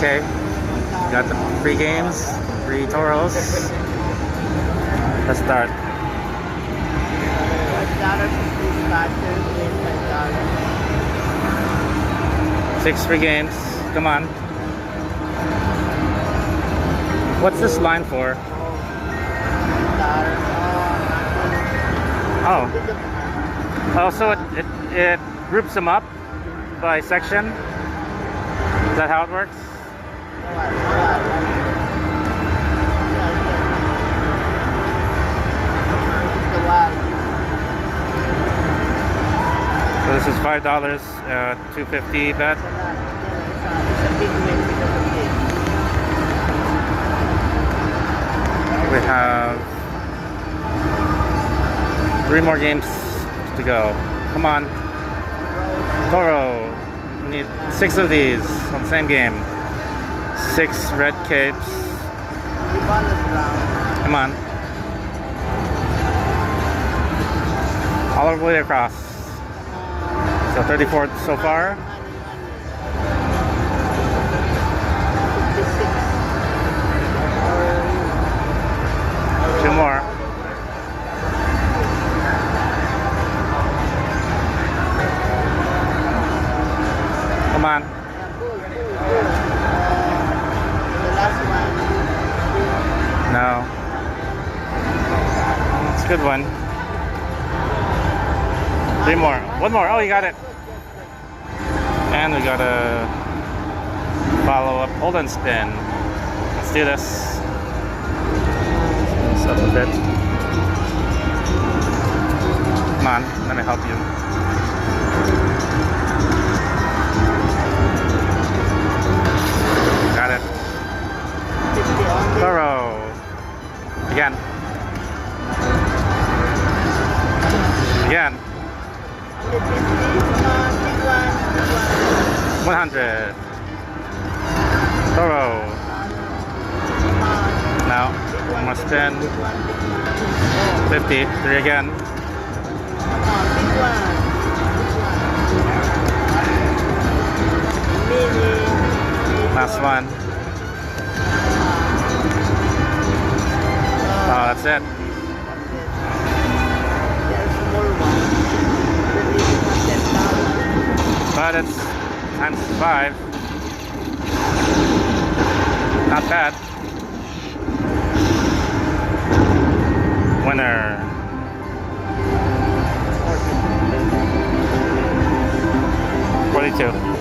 Okay, got the free games, free toros. Let's start. $5. 6 free games. Come on. What's this line for? Oh. Oh, so it groups them up by section? Is that how it works? So this is $5, $2.50 bet. We have 3 more games to go. Come on. Toro. We need 6 of these on the same game. 6 red capes. Come on. All the way across. So 34 so far. Two more. Come on. No. It's a good one. 3 more. 1 more. Oh, you got it. And we got a follow-up hold and spin. Let's do this. Spin this up a bit. Come on, let me help you. Got it. Toro. Again. Again. 100. Toro. Now, 1 more spin. 50. 3 again. Last one. Oh, that's it. But it's times 5. Not bad. Winner. $42.